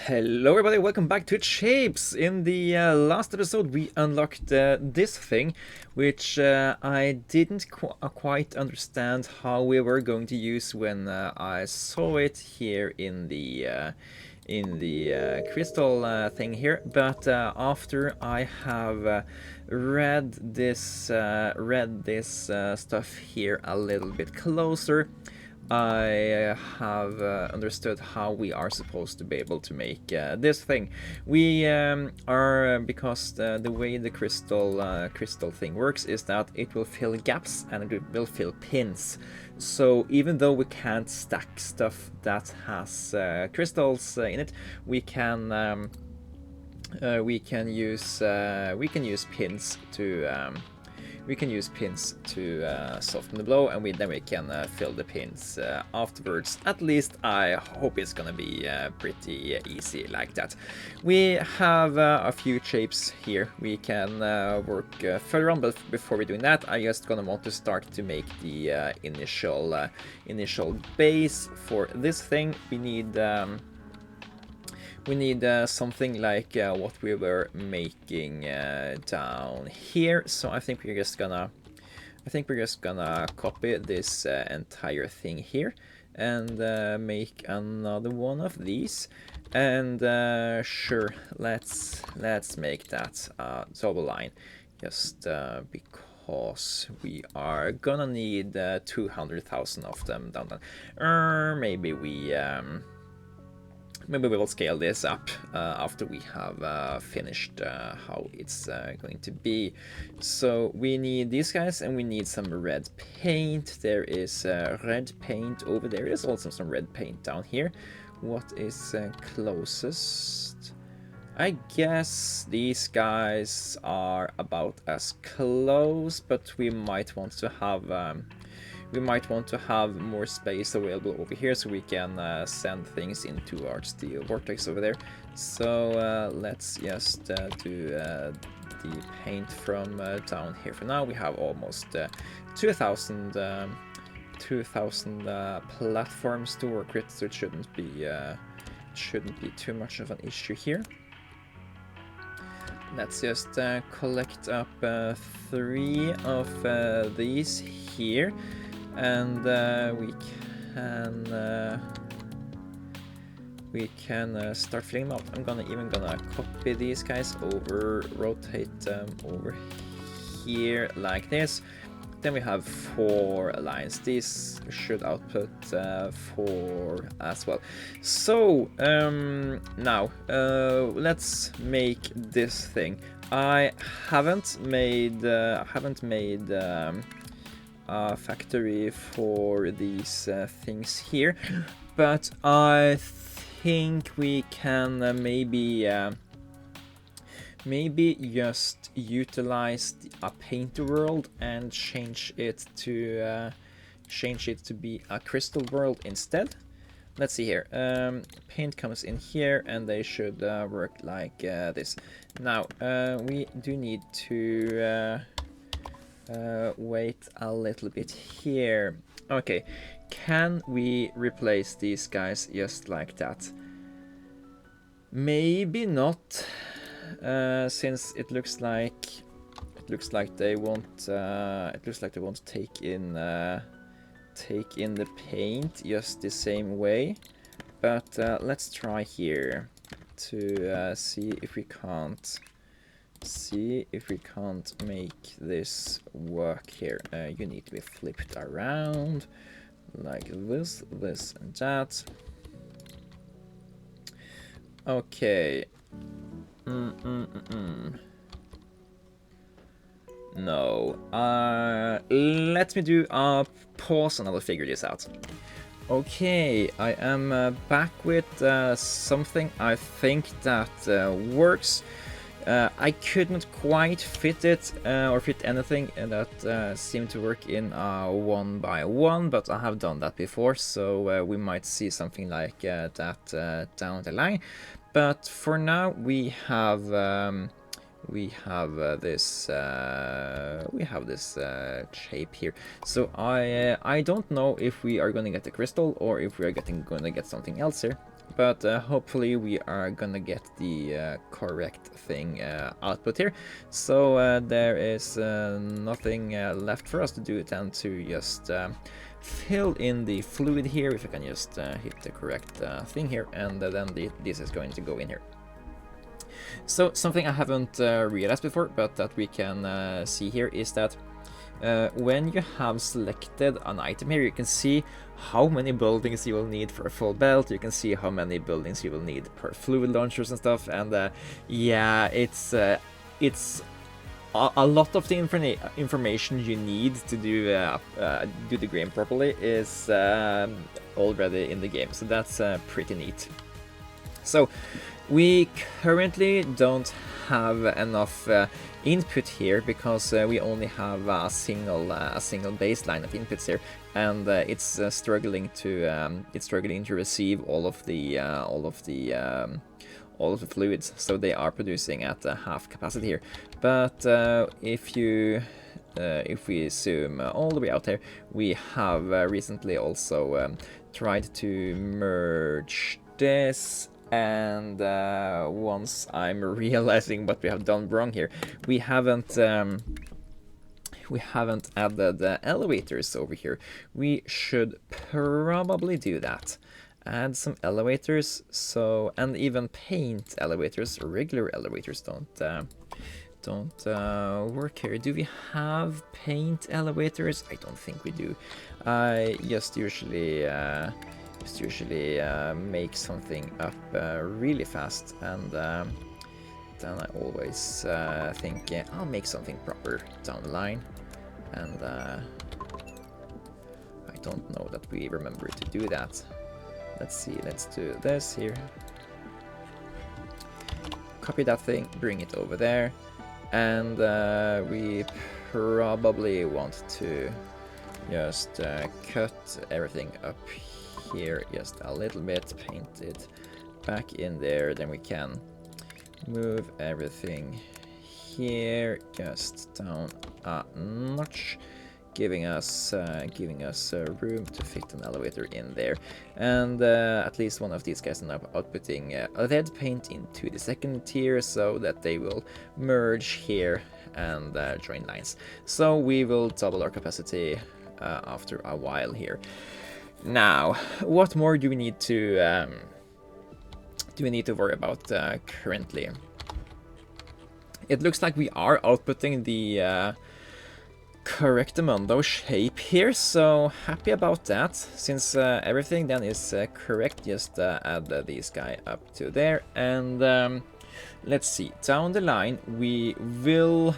Hello everybody, welcome back to Shapes. In the last episode we unlocked this thing, which I didn't quite understand how we were going to use when I saw it here in the crystal thing here. But after I have read this stuff here a little bit closer, I have understood how we are supposed to be able to make this thing. We are because the way the crystal thing works is that it will fill gaps and it will fill pins. So even though we can't stack stuff that has crystals in it, we can use pins to. We can use pins to soften the blow, and then we can fill the pins afterwards. At least I hope it's gonna be pretty easy like that. We have a few shapes here we can work further on, but before we're doing that, I just gonna want to start to make the initial base for this thing. We need something like what we were making down here. So I think we're just gonna copy this entire thing here and make another one of these. And sure, let's make that double line, just because we are gonna need 200,000 of them down there. Maybe we will scale this up after we have finished how it's going to be. So we need these guys, and we need some red paint. There is red paint over there. There's also some red paint down here. What is closest? I guess these guys are about as close, but we might want to have more space available over here, so we can send things in towards the vortex over there. So let's just do the paint from down here. For now we have almost 2,000 platforms to work with, so it shouldn't be too much of an issue here. Let's just collect up 3 of these here. And we can start filling them out. I'm even gonna copy these guys over, rotate them over here like this. Then we have 4 lines. These should output 4 as well. So now let's make this thing. I haven't made a factory for these things here, but I think we can maybe just utilize a painter world and change it to be a crystal world instead. Let's see here. Paint comes in here, and they should work like this. Now we do need to wait a little bit here. Okay, can we replace these guys just like that? Maybe not, since it looks like they won't take in the paint just the same way. But let's try here to see if we can't make this work here. You need to be flipped around like this, and that. Okay. No. Let me do a pause and I'll figure this out. Okay, I am back with something I think that works. I couldn't quite fit it or fit anything that seemed to work in 1x1, but I have done that before, so we might see something like that down the line. But for now, we have this shape here. So I don't know if we are going to get the crystal or if we are gonna get something else here. but hopefully we are gonna get the correct thing output here. So there is nothing left for us to do than to just fill in the fluid here. If I can just hit the correct thing here, and then this is going to go in here. So something I haven't realized before, but that we can see here, is that when you have selected an item here, you can see how many buildings you will need for a full belt. You can see how many buildings you will need per fluid launchers and stuff. And yeah, it's a lot of the information you need to do the game properly is already in the game. So that's pretty neat. So we currently don't have enough input here because we only have a single baseline of inputs here, and it's struggling to receive all of the fluids. So they are producing at half capacity here. But if we zoom all the way out here, we have recently also tried to merge this. And once I'm realizing what we have done wrong here, we haven't added the elevators over here. We should probably do that. Add some elevators, and even paint elevators. Regular elevators don't work here. Do we have paint elevators? I don't think we do. I just usually make something up really fast, and then I always think I'll make something proper down the line, and I don't know that we remember to do that. Let's see, let's do this here. Copy that thing, bring it over there, and we probably want to just cut everything up here just a little bit, paint it back in there. Then we can move everything here just down a notch, giving us room to fit an elevator in there. And at least one of these guys are now outputting a red paint into the second tier, so that they will merge here and join lines. So we will double our capacity after a while here. Now, what more do we need to worry about currently? It looks like we are outputting the correct Amundo shape here, so happy about that. Since everything then is correct, just add these guys up to there. And let's see, down the line we will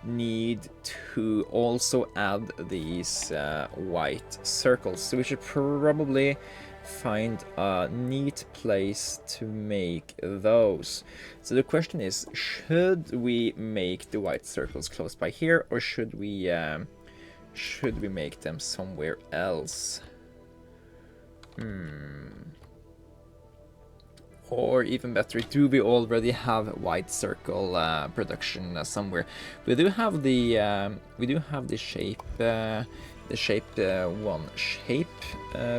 need to also add these white circles, so we should probably find a neat place to make those. So the question is, should we make the white circles close by here, or should we make them somewhere else? Or even better, do we already have white circle production somewhere? We do have the shape one shape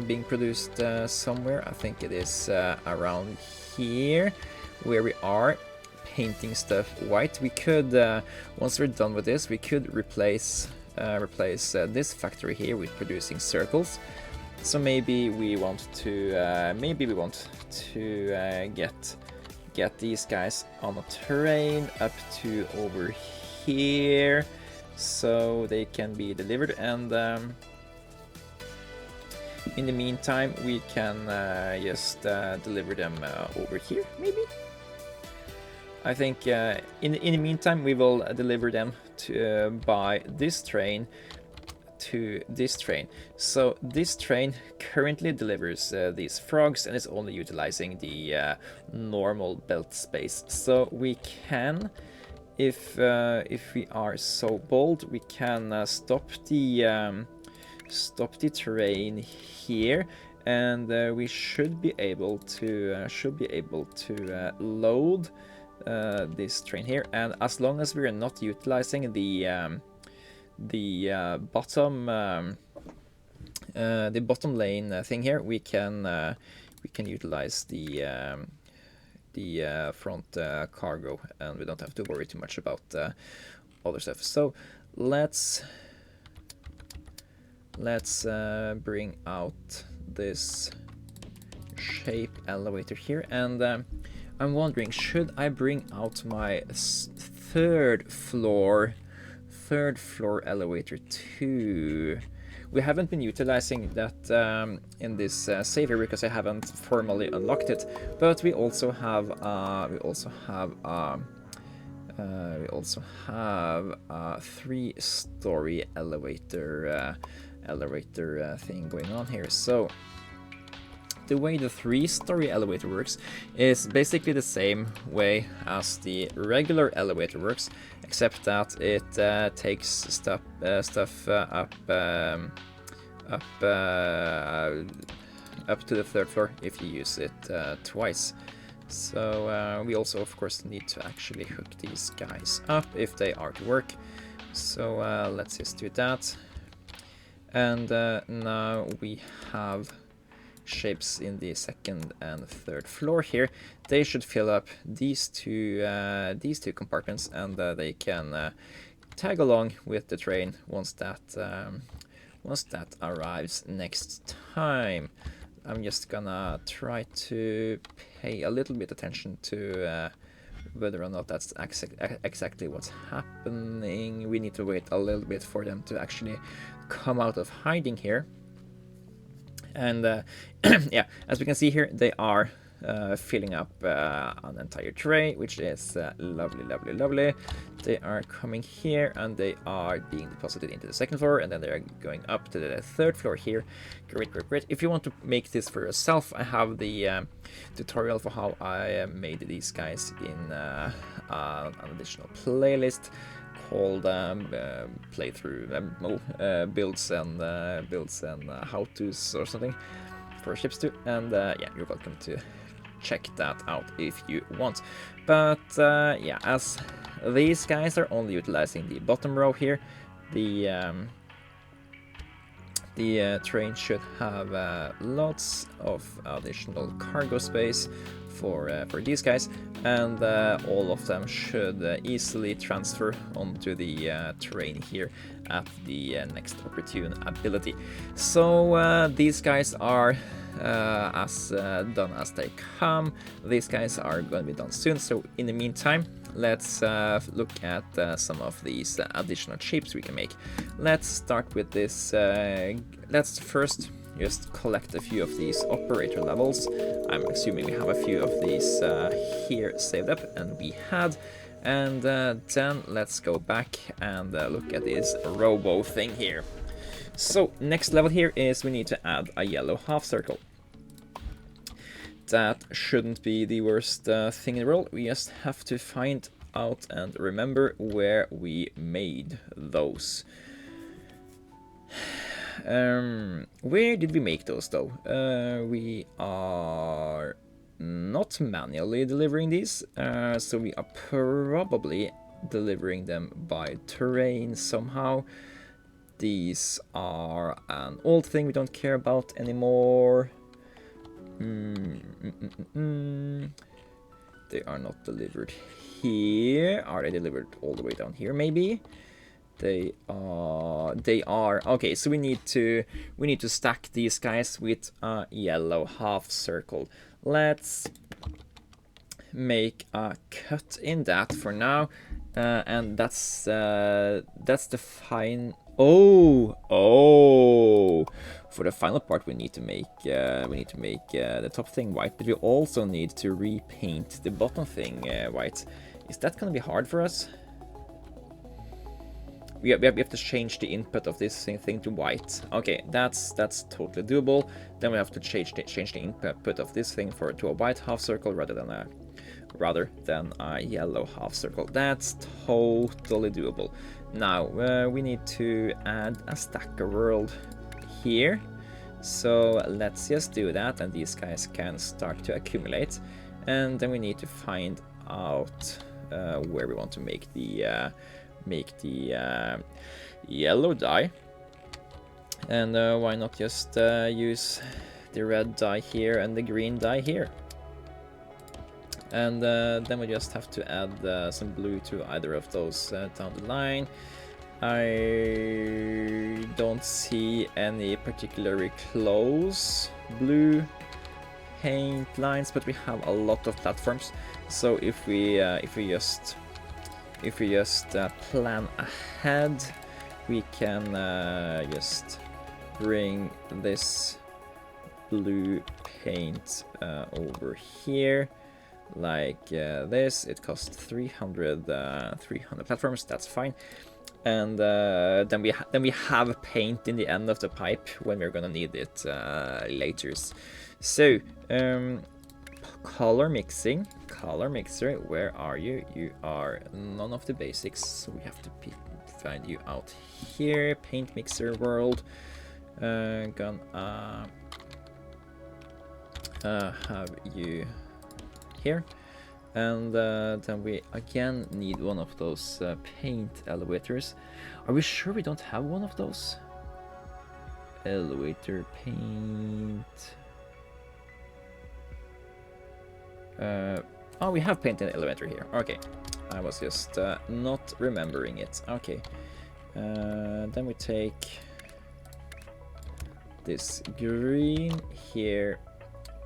being produced somewhere. I think it is around here where we are painting stuff white. We could once we're done with this, we could replace this factory here with producing circles. So maybe we want to get these guys on a terrain up to over here, so they can be delivered. And in the meantime, we can just deliver them over here, maybe. I think in the meantime, we will deliver them by this train to this train. So this train currently delivers these frogs, and is only utilizing the normal belt space. So we can, if we are so bold, we can stop the terrain here, and we should be able to load this train here. And as long as we are not utilizing the bottom lane thing here, we can we can utilize the front cargo, and we don't have to worry too much about other stuff. So let's bring out this shape elevator here, and I'm wondering, should I bring out my third floor elevator too? We haven't been utilizing that in this save here because I haven't formally unlocked it, but we also have a 3-story elevator thing going on here. So the way the 3-story elevator works is basically the same way as the regular elevator works, except that it takes stuff up to the 3rd floor if you use it twice. So we also, of course, need to actually hook these guys up if they are to work. So let's just do that. And now we have shapes in the 2nd and 3rd floor here. They should fill up these two compartments, and they can tag along with the train once that arrives next time. I'm just gonna try to pay a little bit attention to whether or not that's exactly what's happening. We need to wait a little bit for them to actually come out of hiding here. And yeah, as we can see here, they are filling up an entire tray, which is lovely, lovely, lovely. They are coming here, and they are being deposited into the 2nd floor, and then they are going up to the 3rd floor here. Great, great, great. If you want to make this for yourself, I have the tutorial for how I made these guys in an additional playlist called playthrough builds and how-tos or something for ships too. And yeah, you're welcome to check that out if you want. But yeah, as these guys are only utilizing the bottom row here, the train should have lots of additional cargo space for these guys, and all of them should easily transfer onto the train here at the next opportune ability. So these guys are as done as they come. These guys are going to be done soon, so in the meantime, let's look at some of these additional shapes we can make. Let's start with this. Let's first just collect a few of these operator levels. I'm assuming we have a few of these here saved up, and we had. And then let's go back and look at this robo thing here. So next level here is we need to add a yellow half circle. That shouldn't be the worst thing in the world. We just have to find out and remember where we made those. Where did we make those though? We are not manually delivering these, so we are probably delivering them by terrain somehow. These are an old thing we don't care about anymore. They are not delivered here. Are they delivered all the way down here maybe? They are. Okay, so we need to stack these guys with a yellow half circle. Let's make a cut in that for now, and that's the fine. Oh! For the final part, we need to make the top thing white, but we also need to repaint the bottom thing white. Is that gonna be hard for us? We have to change the input of this thing to white. Okay, that's totally doable. Then we have to change the input of this thing to a white half circle rather than a yellow half circle. That's totally doable. Now we need to add a stacker world here. So let's just do that, and these guys can start to accumulate. And then we need to find out where we want to make the yellow dye. And why not just use the red dye here and the green dye here. And then we just have to add some blue to either of those down the line. I don't see any particularly close blue paint lines, but we have a lot of platforms. So if we just plan ahead, we can just bring this blue paint over here like this. It costs 300 platforms. That's fine. And then we have paint in the end of the pipe when we're gonna need it later. So color mixer, where are you? You are none of the basics, so we have to find you out here. Paint mixer world. Gonna have you here. And then we again need one of those paint elevators. Are we sure we don't have one of those? Elevator paint. Oh, we have paint in the elevator here. Okay, I was just not remembering it. Okay, then we take this green here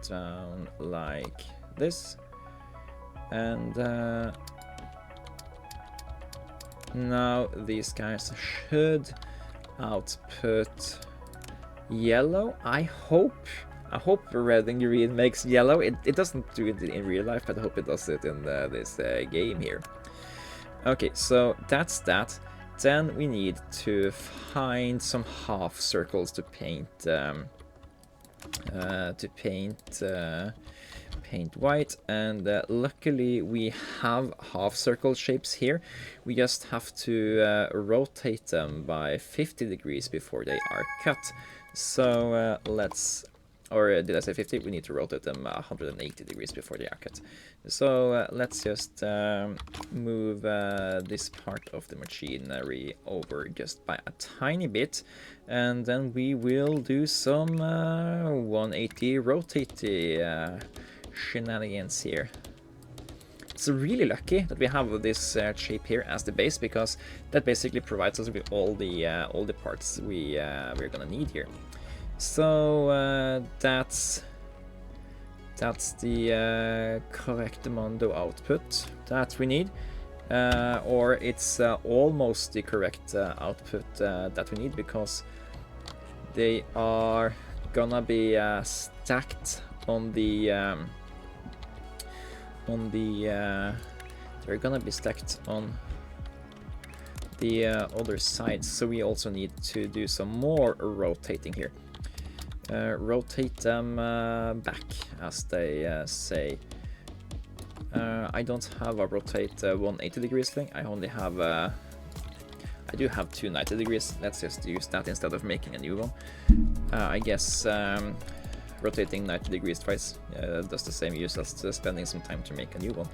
down like this. And now these guys should output yellow. I hope red and green makes yellow. It doesn't do it in real life, but I hope it does it in this game here. Okay, so that's that. Then we need to find some half circles to paint. Paint white, and luckily we have half circle shapes here. We just have to rotate them by 50 degrees before they are cut. So let's, or did I say 50? We need to rotate them 180 degrees before they are cut. So let's just move this part of the machinery over just by a tiny bit, and then we will do some 180 rotate shenanigans here. It's really lucky that we have this shape here as the base, because that basically provides us with all the parts we're gonna need here. So that's the correct Mondo output that we need, or it's almost the correct output that we need, because they are gonna be stacked on the they're gonna be stacked on the other side, so we also need to do some more rotating here. Rotate them back, as they say. I don't have a rotate 180 degrees thing. I only have I do have 290 degrees. Let's just use that instead of making a new one. I guess rotating 90 degrees twice does the same use as spending some time to make a new one.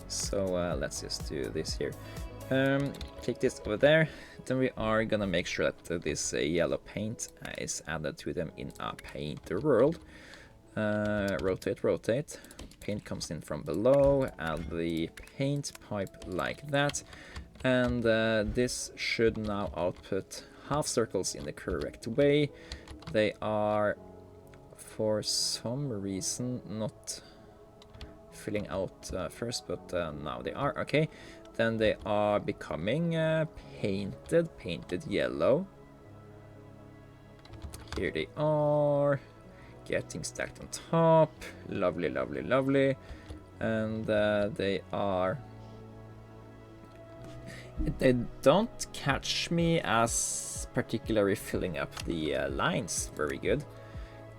So let's just do this here. Take this over there. Then we are gonna make sure that this yellow paint is added to them in a painter world. Rotate. Paint comes in from below. Add the paint pipe like that. And this should now output half circles in the correct way. They are, for some reason, not filling out first, but now they are. Okay, then they are becoming painted yellow. Here they are, getting stacked on top. Lovely. And they don't catch me as particularly filling up the lines very good.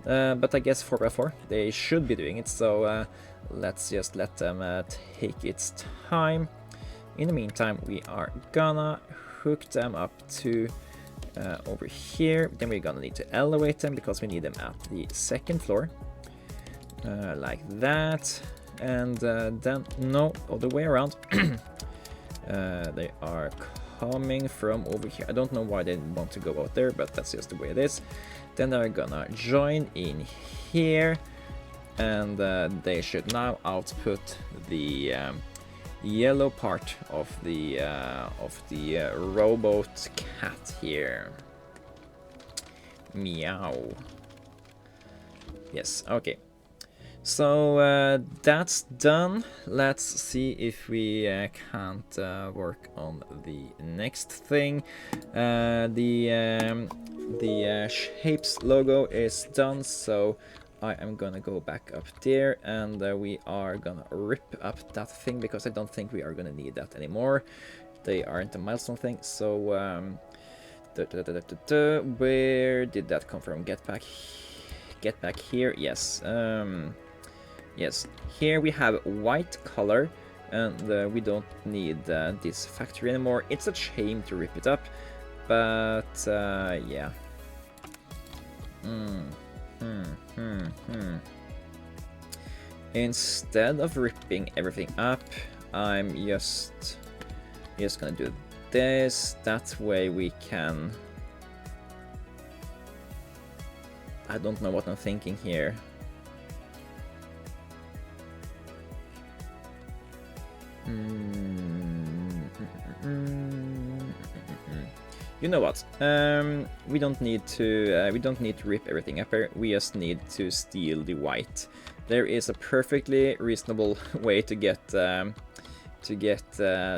But I guess 4x4, they should be doing it, so let's just let them take its time. In the meantime, we are gonna hook them up to over here. Then we're gonna need to elevate them because we need them at the second floor, like that. And then no, other way around. They are coming from over here. I don't know why they want to go out there, but that's just the way it is. Then they're gonna join in here, and they should now output the yellow part of the robot cat here. Meow. Yes, okay. So that's done. Let's see if we can't work on the next thing. The Shapez logo is done, so I am gonna go back up there, and we are gonna rip up that thing because I don't think we are gonna need that anymore. They aren't a milestone thing, so where did that come from? Get back here. Yes. Yes, here we have white color, and we don't need this factory anymore. It's a shame to rip it up, but yeah. Instead of ripping everything up, I'm just gonna do this. That way we can... I don't know what I'm thinking here. You know what? We don't need to rip everything up here. We just need to steal the white. There is a perfectly reasonable way to get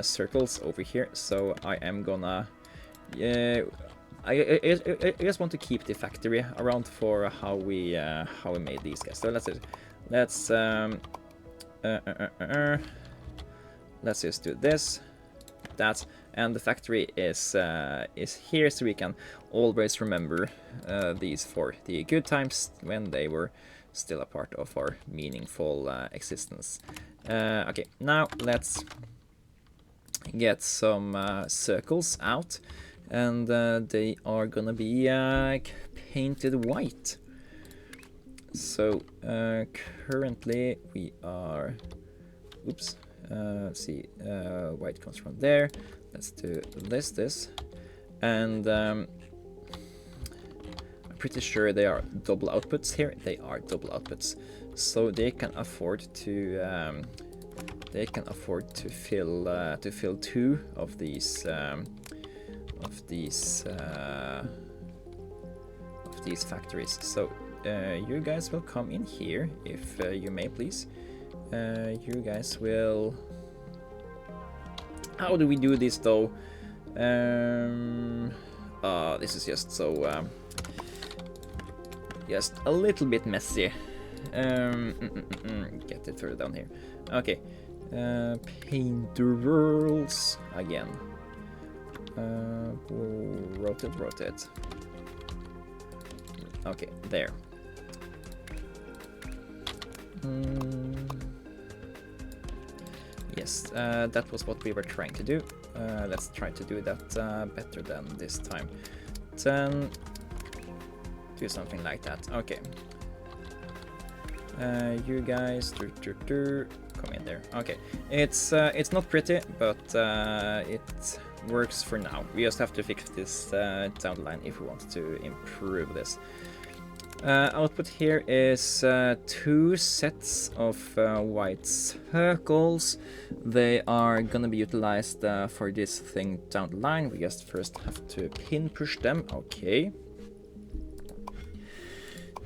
circles over here. So I am gonna. I just want to keep the factory around for how we made these guys. So let's just do this, that, and the factory is here, so we can always remember these for the good times when they were still a part of our meaningful existence. Okay, now let's get some circles out, and they are gonna be painted white. So currently we are, oops. See, white comes from there. Let's do this, and I'm pretty sure they are double outputs here. They are double outputs, so they can afford to fill two of these factories. So you guys will come in here, if you may, please. You guys will... How do we do this though? This is just so just a little bit messy. Get it further down here. Okay. Paint the worlds again. Rotate. Okay, there. Yes, that was what we were trying to do. Let's try to do that better than this time. Then do something like that. Okay. You guys, come in there. Okay. It's not pretty, but it works for now. We just have to fix this down the line if we want to improve this. Output here is two sets of white circles. They are gonna be utilized for this thing down the line. We just first have to pin push them. Okay.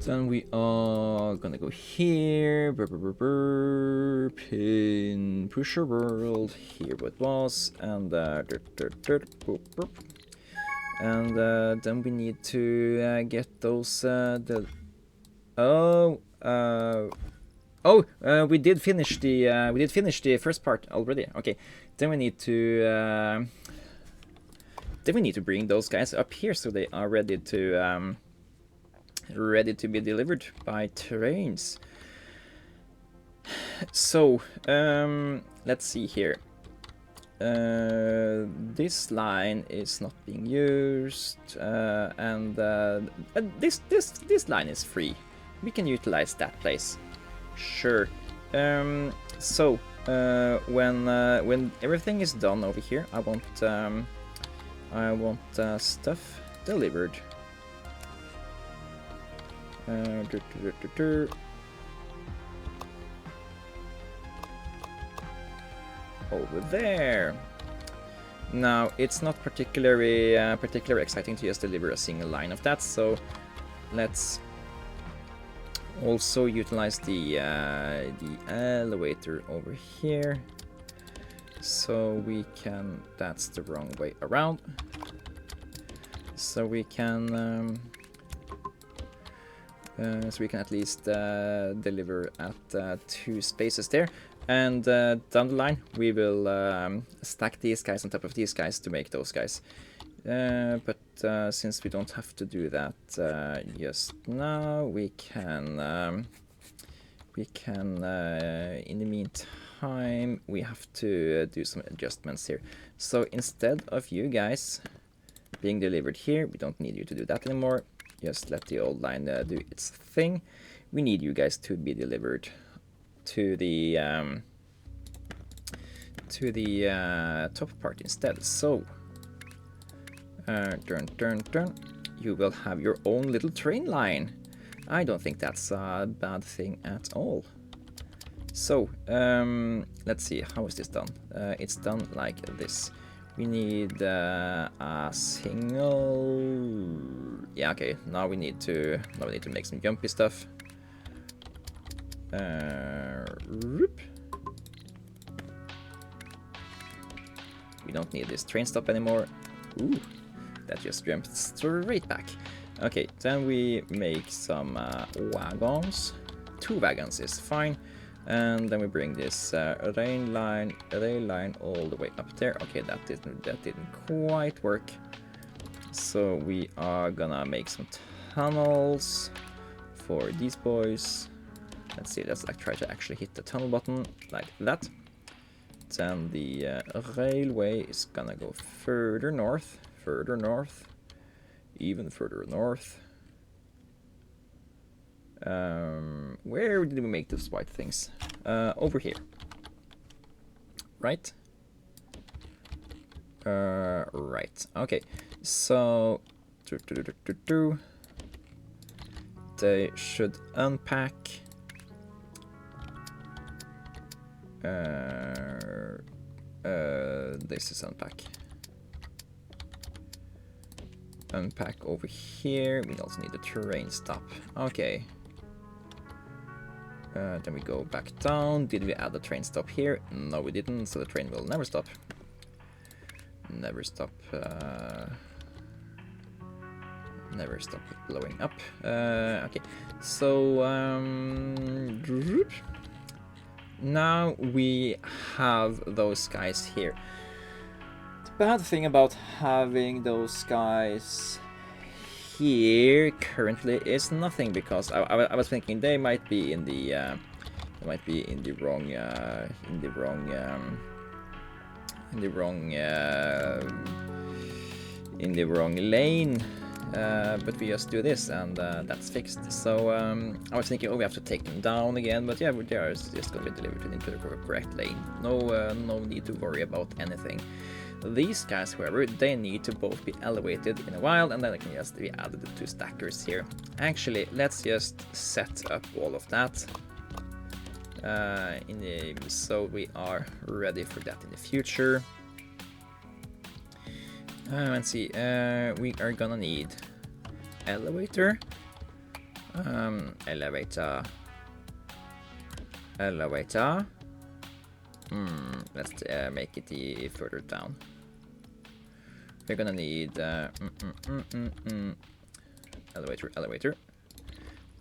Then we are gonna go here. Pin pusher world. Here what was, and and then we need to get those we did finish the first part already. Okay, then we need to bring those guys up here so they are ready to be delivered by trains. So let's see here. This line is not being used, and this line is free. We can utilize that place. Sure. So when everything is done over here, I want I want stuff delivered. Over there. Now, it's not particularly exciting to just deliver a single line of that, so let's also utilize the elevator over here. So we can, that's the wrong way around. So we can at least deliver at 2 spaces there. And down the line, we will stack these guys on top of these guys to make those guys. But since we don't have to do that just now, we can in the meantime, we have to do some adjustments here. So instead of you guys being delivered here, we don't need you to do that anymore. Just let the old line do its thing. We need you guys to be delivered to the top part instead. So you will have your own little train line. I don't think that's a bad thing at all. So let's see, how is this done? It's done like this. We need a single. Yeah, okay. Now we need to make some jumpy stuff. We don't need this train stop anymore. Ooh, that just jumped straight back. Okay, then we make some wagons. 2 wagons is fine. And then we bring this rail line all the way up there. Okay, that didn't quite work. So we are gonna make some tunnels for these boys. Let's see, let's try to actually hit the tunnel button like that. Then the railway is gonna go further north, even further north. Where did we make those white things? Over here. Right? Right. Okay. So they should unpack. This is unpack. Unpack over here. We also need a terrain stop. Okay. Then we go back down. Did we add a train stop here? No, we didn't, so the train will never stop. Never stop. Never stop blowing up. Okay, so now we have those guys here. The bad thing about having those guys here currently is nothing, because I was thinking they might be in the wrong lane. But we just do this, and that's fixed. So I was thinking, oh, we have to take them down again, but yeah, they are just going to be delivered into the correct lane. No need to worry about anything. These guys, however, they need to both be elevated in a while, and then they can just be added to stackers here. Actually, let's just set up all of that. So we are ready for that in the future. Let's see, we are gonna need elevator, elevator. Let's make it further down. We're gonna need elevator.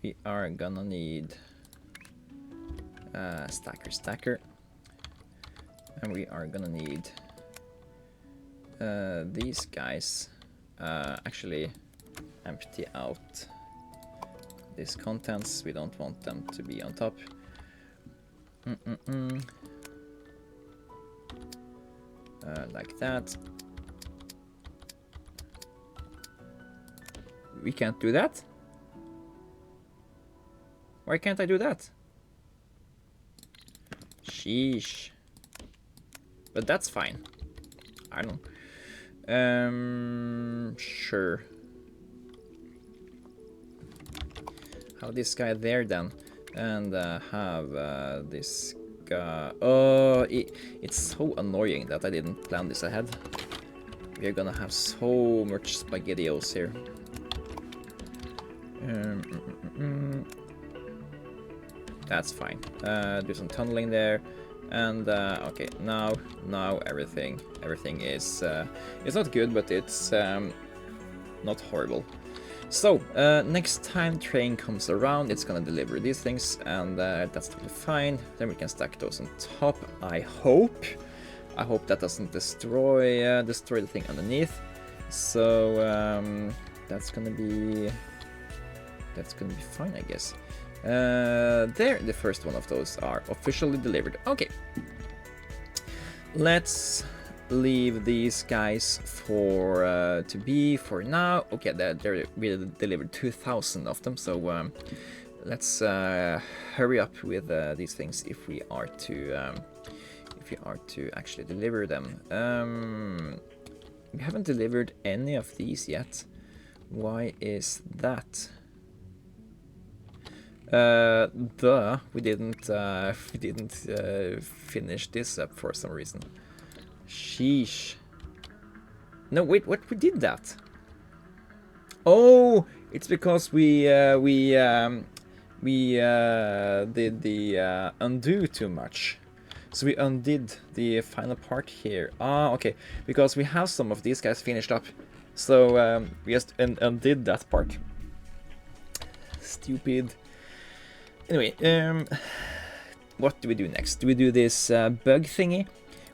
We are gonna need stacker, and we are gonna need these guys. Actually empty out these contents. We don't want them to be on top. Like that. We can't do that? Why can't I do that? Sheesh. But that's fine. I don't Sure. Have this guy there then, and have this guy. Oh, it's so annoying that I didn't plan this ahead. We're gonna have so much spaghettios here. That's fine. Do some tunneling there, and okay, now everything is it's not good, but it's not horrible. So next time train comes around, it's gonna deliver these things, and that's totally fine. Then we can stack those on top. I hope that doesn't destroy the thing underneath. So that's gonna be fine, I guess. There, the first one of those are officially delivered. Okay, let's leave these guys for to be for now. Okay, we delivered 2,000 of them, so let's hurry up with these things if we are to actually deliver them. We haven't delivered any of these yet. Why is that? We didn't finish this up for some reason. Sheesh. No, wait, what? We did that? Oh, it's because we did the undo too much. So we undid the final part here. Ah, okay. Because we have some of these guys finished up. So we just undid that part. Stupid. Anyway, what do we do next? Do we do this bug thingy?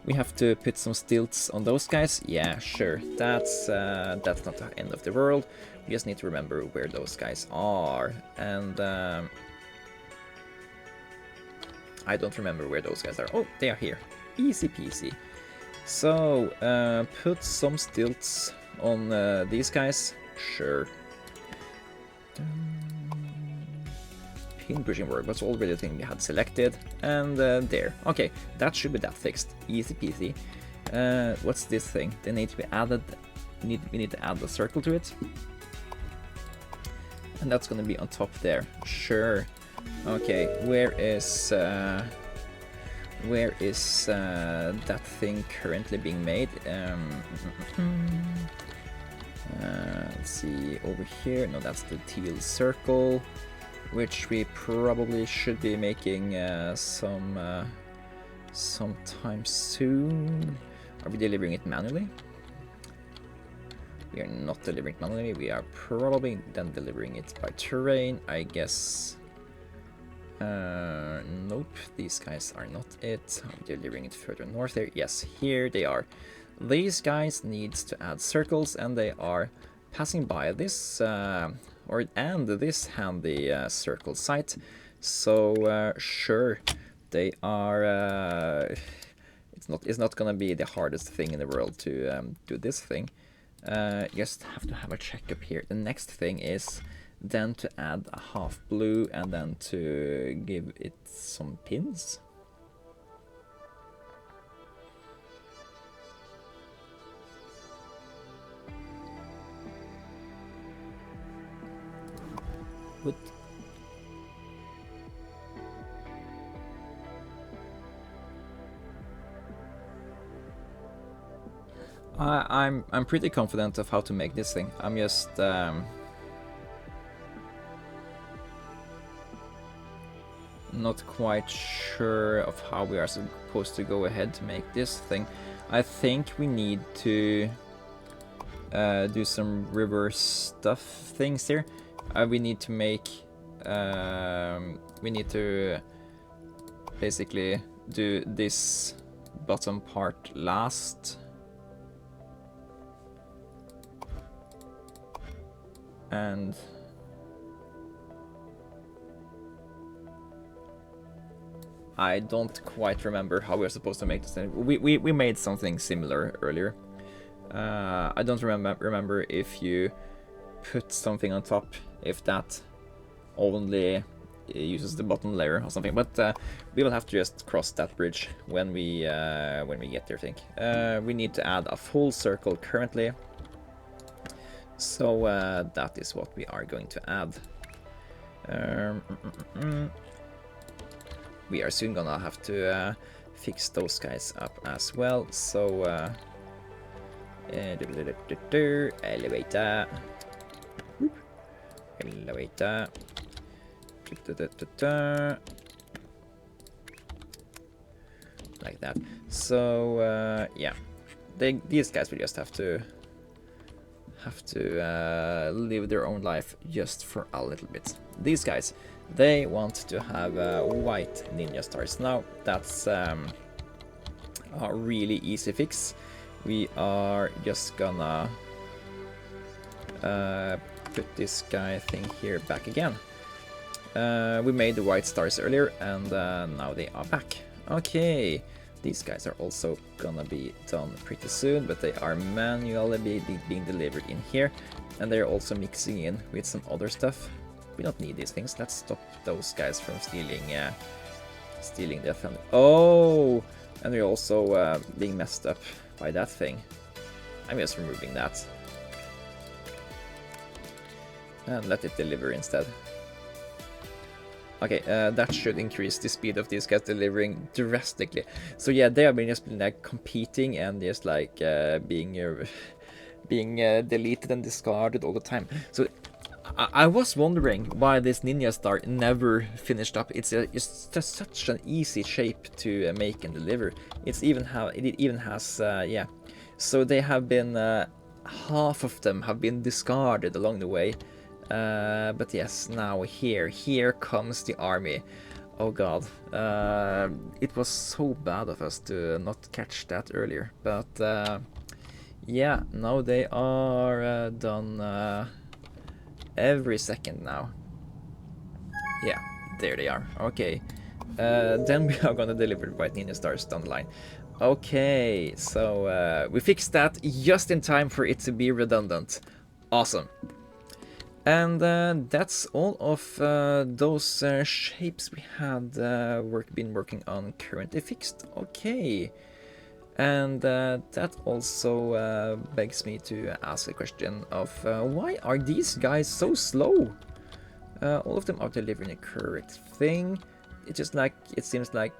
We have to put some stilts on those guys. Yeah, sure. That's not the end of the world. We just need to remember where those guys are, and I don't remember where those guys are. Oh, they are here. Easy peasy. So put some stilts on these guys. Sure. Pin pushing work was already the thing we had selected, and there. Okay, that should be that fixed. Easy peasy. What's this thing? They need to be added. We need to add a circle to it, and that's gonna be on top there. Sure. Okay, where is that thing currently being made? Let's see, over here. No, that's the teal circle, which we probably should be making sometime soon. Are we delivering it manually? We are not delivering it manually. We are probably then delivering it by terrain, I guess. Nope, these guys are not it. I'm delivering it further north there. Yes, here they are. These guys needs to add circles, and they are passing by this this handy circle site. So sure, they are. It's not gonna be the hardest thing in the world to do this thing. Just have to have a check up here. The next thing is then to add a half blue and then to give it some pins. What? I'm pretty confident of how to make this thing. I'm just not quite sure of how we are supposed to go ahead to make this thing. I think we need to do some reverse stuff things here. We need to make we need to basically do this bottom part last, and I don't quite remember how we're supposed to make this thing. We made something similar earlier. I don't remember if you put something on top, if that only uses the bottom layer or something. But we will have to just cross that bridge when we get there, I think. We need to add a full circle currently. So that is what we are going to add. We are soon gonna have to fix those guys up as well. So elevator, elevator, like that. So yeah, these guys will just have to live their own life just for a little bit. These guys, they want to have white ninja stars. Now that's a really easy fix. We are just gonna put this guy thing here back again. We made the white stars earlier, and now they are back. Okay, these guys are also gonna be done pretty soon, but they are manually being delivered in here, and they're also mixing in with some other stuff. We don't need these things. Let's stop those guys from stealing the thunder. Oh, and they're also being messed up by that thing. I'm just removing that and let it deliver instead. Okay, that should increase the speed of these guys delivering drastically. So yeah, they have been just been like competing and just like being deleted and discarded all the time. So I was wondering why this ninja star never finished up. It's just such an easy shape to make and deliver. It even has yeah. So they have been half of them have been discarded along the way. But yes, now here comes the army. Oh god, it was so bad of us to not catch that earlier. But yeah, now they are done every second now. Yeah, there they are. Okay, then we are gonna deliver the white ninja stars down the line. Okay, so we fixed that just in time for it to be redundant. Awesome. And that's all of those shapes we had been working on currently fixed. Okay. And that also begs me to ask a question of why are these guys so slow? All of them are delivering the correct thing. It's just like, it seems like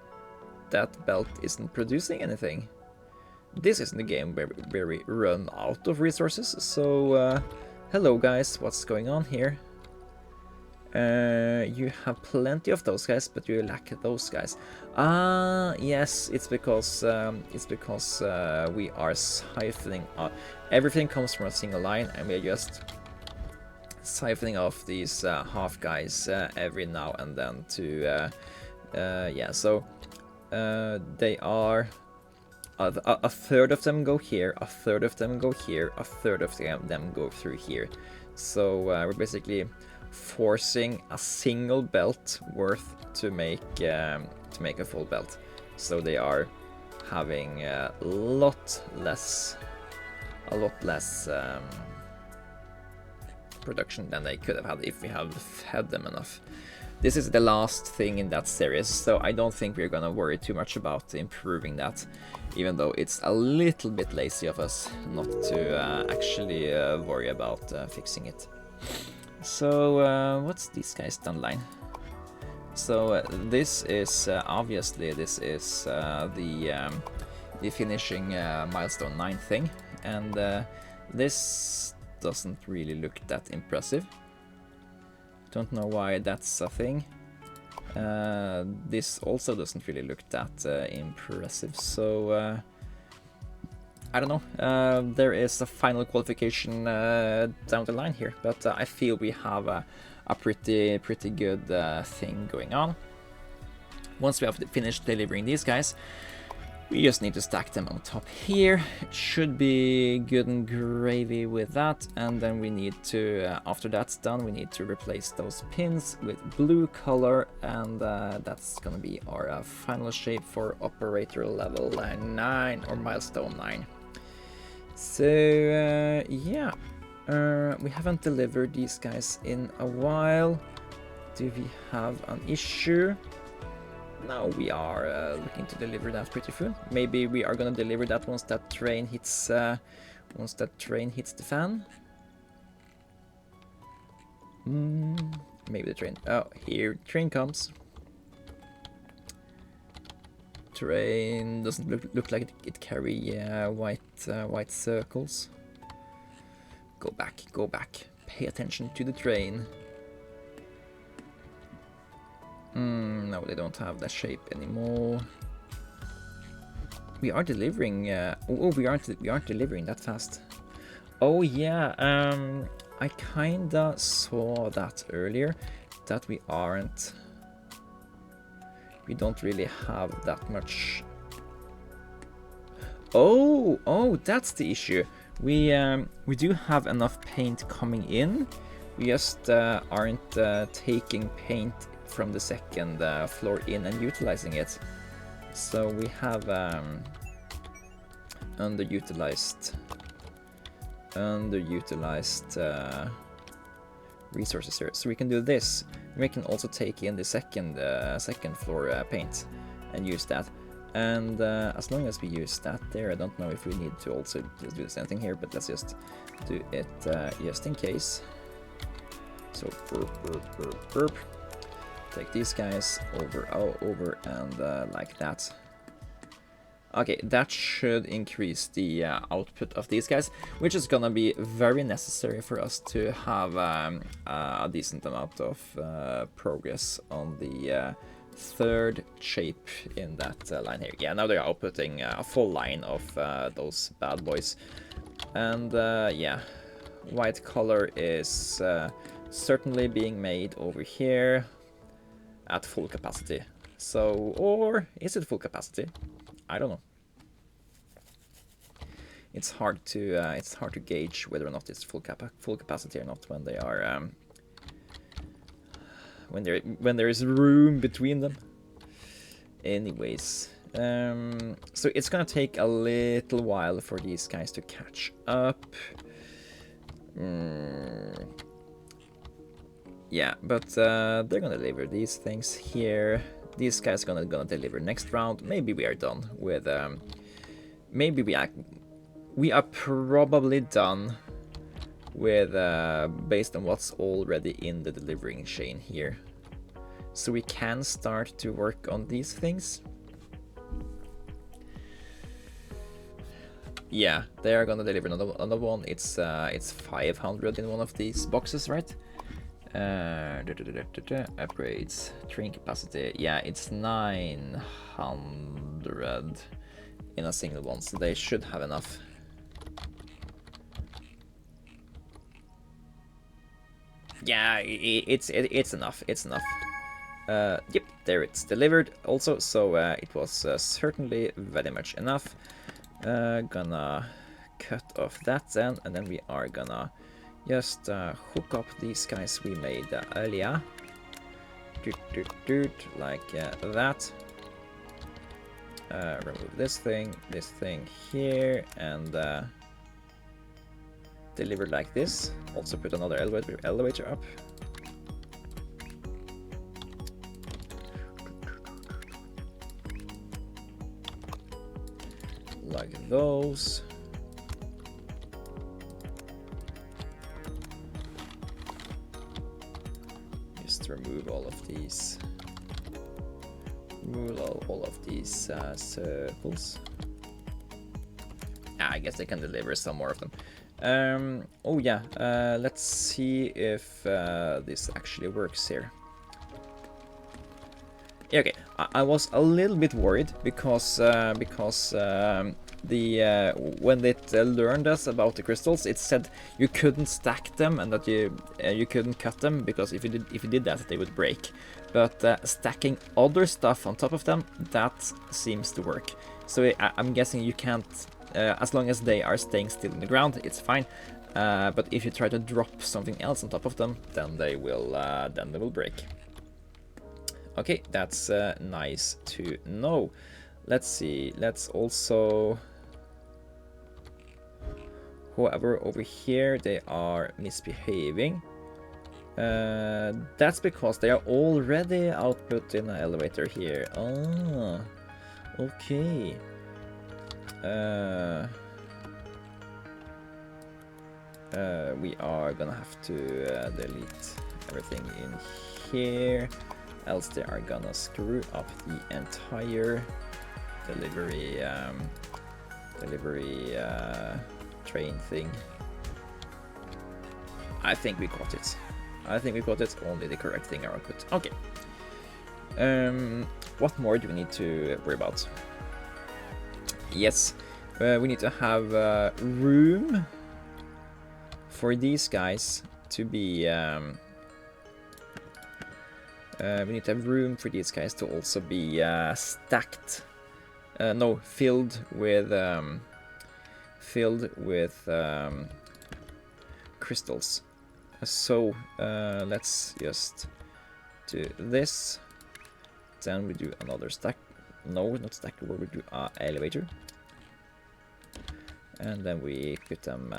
that belt isn't producing anything. This isn't a game where we run out of resources, so hello guys, what's going on here? You have plenty of those guys, but you lack those guys. Ah, yes, it's because we are siphoning out. Everything comes from a single line, and we're just siphoning off these half guys every now and then to yeah. So they are a third of them go here, a third of them go here, a third of them go through here. So we're basically forcing a single belt worth to make a full belt. So they are having a lot less production than they could have had if we had fed them enough. This is the last thing in that series, so I don't think we're gonna worry too much about improving that, even though it's a little bit lazy of us not to actually worry about fixing it. So what's these guys done line? So this is obviously this is the finishing milestone 9 thing, and this doesn't really look that impressive. Don't know why that's a thing. This also doesn't really look that impressive, so I don't know. There is a final qualification down the line here, but I feel we have a pretty good thing going on. Once we have finished delivering these guys, we just need to stack them on top here. It should be good and gravy with that, and then we need to, after that's done, we need to replace those pins with blue color, and that's gonna be our final shape for operator level 9 or milestone 9. So yeah, we haven't delivered these guys in a while. Do we have an issue? No, we are looking to deliver that pretty soon. Maybe we are gonna deliver that once that train hits the fan. Maybe the train. Oh, here train comes. Train doesn't look like it carry white circles. Go back, go back. Pay attention to the train. No, they don't have that shape anymore. We are delivering. We aren't delivering that fast. Oh yeah. I kinda saw that earlier. That we aren't. We don't really have that much. Oh, that's the issue. We do have enough paint coming in. We just aren't taking paint from the second floor in and utilizing it. So we have underutilized resources here. So we can do this. We can also take in the second floor paint and use that. And as long as we use that there, I don't know if we need to also just do the same thing here, but let's just do it just in case. So burp. Take these guys over and like that. Okay, that should increase the output of these guys, which is gonna be very necessary for us to have a decent amount of progress on the third shape in that line here. Yeah, now they're outputting a full line of those bad boys. And yeah, white color is certainly being made over here at full capacity. So, or is it full capacity? I don't know. It's hard to gauge whether or not it's full capacity or not when they are when there is room between them. Anyways, so it's gonna take a little while for these guys to catch up. Yeah, but they're gonna deliver these things here. These guys are gonna deliver next round. Maybe we are done with. Maybe we are probably done with based on what's already in the delivering chain here. So we can start to work on these things. Yeah, they are gonna deliver another one. It's 500 in one of these boxes, right? Upgrades, train capacity. Yeah, it's 900 in a single one, so they should have enough. Yeah, it's enough. It's enough. Yep, there it's delivered also. So it was certainly very much enough. Gonna cut off that then, and then we are gonna just hook up these guys we made earlier. Like that. Remove this thing here, and deliver like this. Also put another elevator up. Like those. Just remove all of these. Remove all of these circles. I guess they can deliver some more of them. Oh yeah, let's see if this actually works here. Yeah, okay, I was a little bit worried because when it learned us about the crystals, it said you couldn't stack them and that you couldn't cut them, because if you did that, they would break. But stacking other stuff on top of them, that seems to work. So I'm guessing you can't, as long as they are staying still in the ground, it's fine. But if you try to drop something else on top of them, then they will break. Okay, that's nice to know. Let's see. Let's also. However, over here they are misbehaving. That's because they are already output in an elevator here. Ah, okay. We are gonna have to delete everything in here, else they are gonna screw up the entire delivery train thing. I think we got it. I think we got it. Only the correct thing are output. Okay. What more do we need to worry about? Yes, we need to have room for these guys to be. We need to have room for these guys to also be stacked. No, filled with crystals. So let's just do this. Then we do another stack. No, not stackable. We do an elevator, and then we put them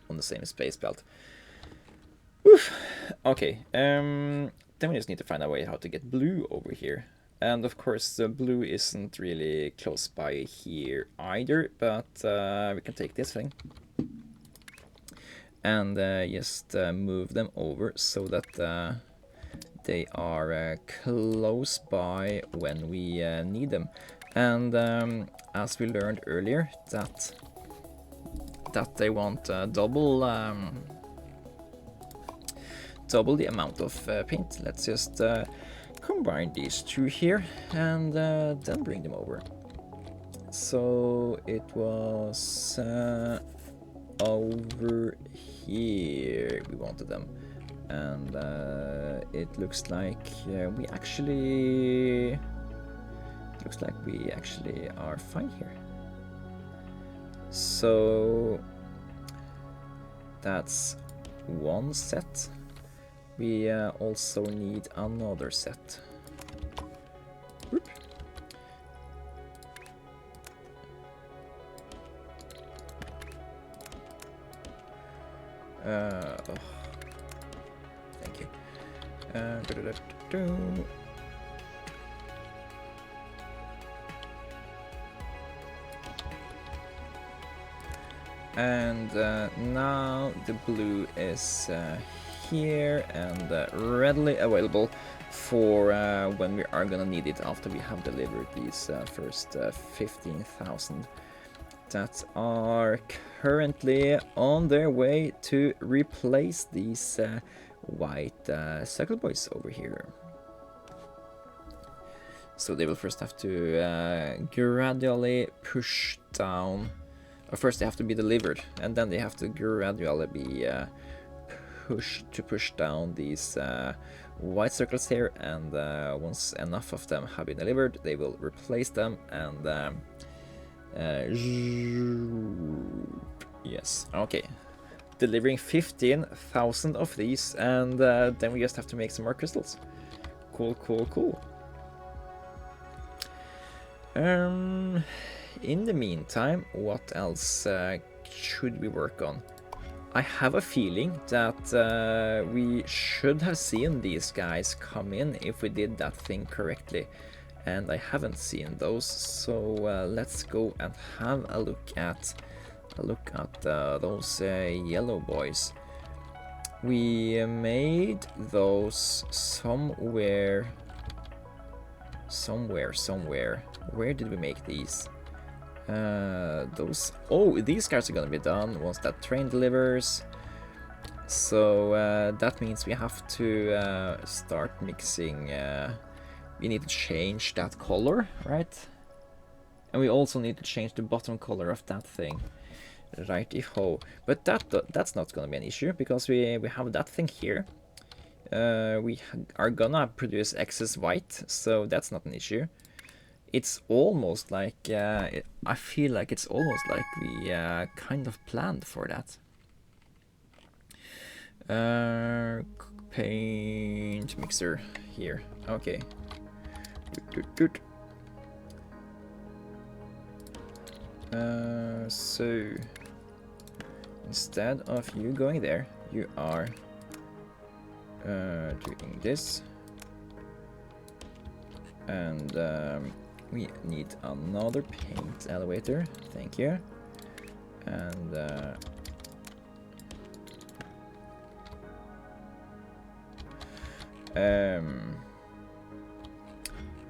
on the same space belt. Oof. Okay. Then we just need to find a way how to get blue over here. And of course, the blue isn't really close by here either, but we can take this thing and just move them over so that they are close by when we need them. And as we learned earlier, that they want double the amount of paint. Let's just combine these two here and then bring them over. So it was over here we wanted them, and it looks like we actually are fine here. So that's one set. We also need another set. Whoop. Oh. Thank you. And now the blue is here and readily available for when we are gonna need it after we have delivered these first 15,000 that are currently on their way to replace these white circle boys over here. So they will first have to gradually push down, or first they have to be delivered, and then they have to gradually be push down these white circles here, and once enough of them have been delivered, they will replace them, and yes, okay, delivering 15,000 of these, and then we just have to make some more crystals. Cool, cool, cool. In the meantime, what else should we work on? I have a feeling that we should have seen these guys come in if we did that thing correctly, and I haven't seen those. So let's go and have a look at those yellow boys. We made those somewhere. Where did we make these? These guys are gonna be done once that train delivers. So that means we have to start mixing. We need to change that color, right? And we also need to change the bottom color of that thing. Righty-ho. But that's not gonna be an issue because we have that thing here. We are gonna produce excess white, so that's not an issue. It's almost like I feel like it's almost like we kind of planned for that. Paint mixer here. Okay. Good. So instead of you going there, you are doing this. And we need another paint elevator. Thank you. And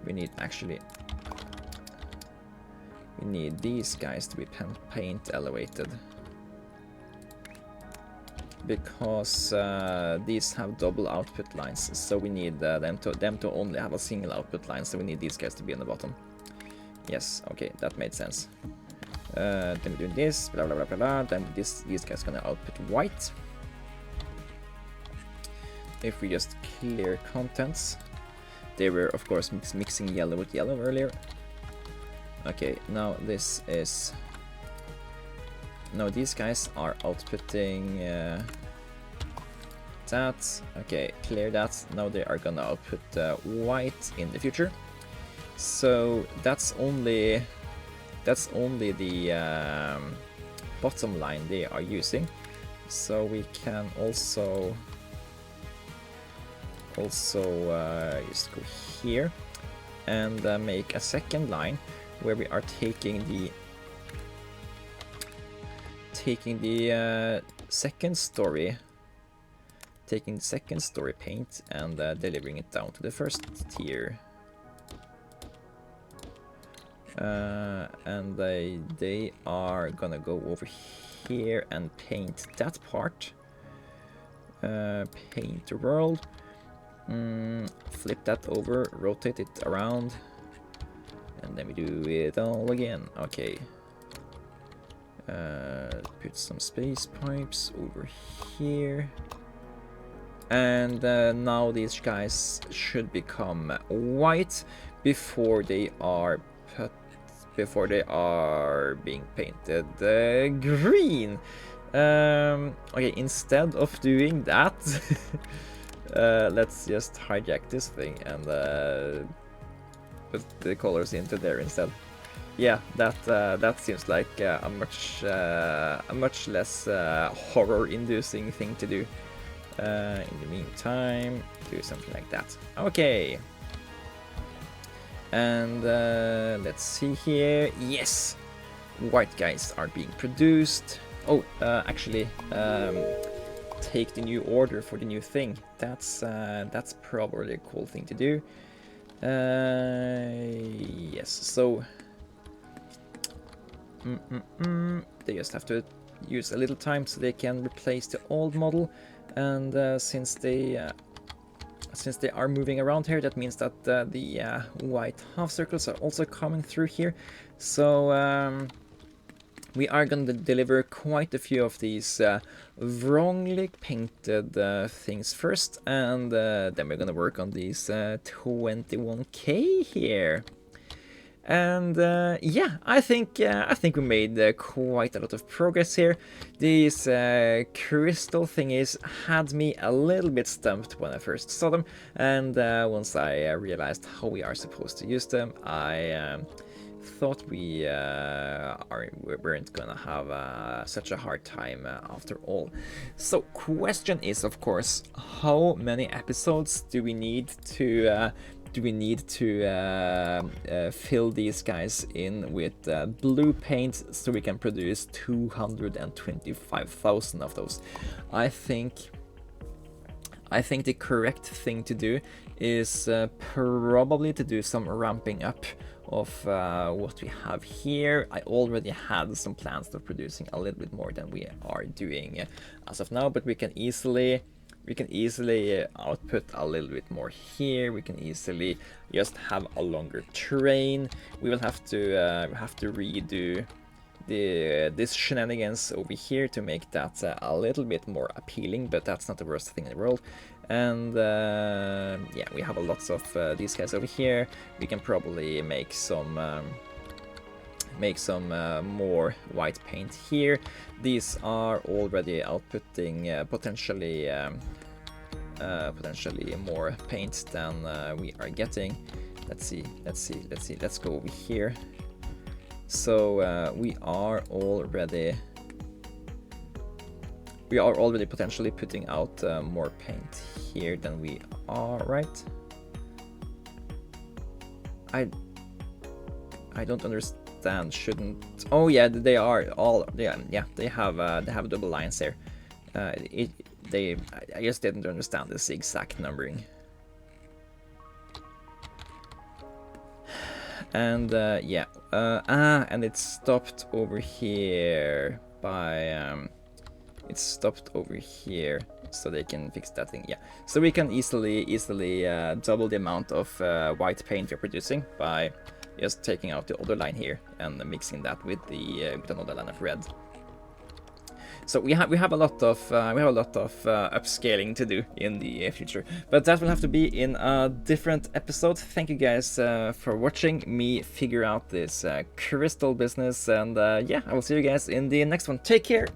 we need these guys to be paint elevated, because these have double output lines, so we need them to only have a single output line, so we need these guys to be on the bottom. Yes, okay, that made sense. Then we do this, blah blah blah blah blah. Then these guys gonna output white. If we just clear contents, they were of course mixing yellow with yellow earlier. Okay, now this is... No, these guys are outputting that. Okay, clear that. Now they are gonna output white in the future. So that's only the bottom line they are using. So we can also just go here and make a second line where we are taking the second story paint and delivering it down to the first tier. And they are gonna go over here and paint that part. Paint the world. Flip that over, rotate it around, and then we do it all again. Okay. Put some space pipes over here. And now these guys should become white before they are being painted green. Okay, instead of doing that, let's just hijack this thing and put the colors into there instead. Yeah, that seems like a much less horror-inducing thing to do. In the meantime, do something like that. Okay. And let's see here. Yes, white guys are being produced. Oh, actually, take the new order for the new thing. That's probably a cool thing to do. Yes. So they just have to use a little time so they can replace the old model. And since they are moving around here, that means that the white half circles are also coming through here. So we are going to deliver quite a few of these wrongly painted things first, and then we're going to work on these 21k here. And yeah, I think we made quite a lot of progress here. These crystal thingies had me a little bit stumped when I first saw them, and once I realized how we are supposed to use them, I thought we weren't gonna have such a hard time after all. So question is, of course, how many episodes do we need to fill these guys in with blue paint so we can produce 225,000 of those? I think the correct thing to do is probably to do some ramping up of what we have here. I already had some plans of producing a little bit more than we are doing as of now, but we can easily output a little bit more here. We can easily just have a longer train. We will have to redo this shenanigans over here to make that a little bit more appealing, but that's not the worst thing in the world. And yeah, we have lots of these guys over here. We can probably make some more white paint here. These are already outputting potentially more paint than we are getting. Let's go over here. So we are already We are already potentially putting out more paint here than we are, right? I don't understand. Shouldn't? Oh yeah, they are all. Yeah, they have double lines there. I just didn't understand the zigzag numbering. And yeah, and it stopped over here by it stopped over here, so they can fix that thing. Yeah, so we can easily double the amount of white paint we're producing by just taking out the other line here and mixing that with with another line of red. So we have a lot of upscaling to do in the future, but that will have to be in a different episode. Thank you guys for watching me figure out this crystal business, and yeah, I will see you guys in the next one. Take care.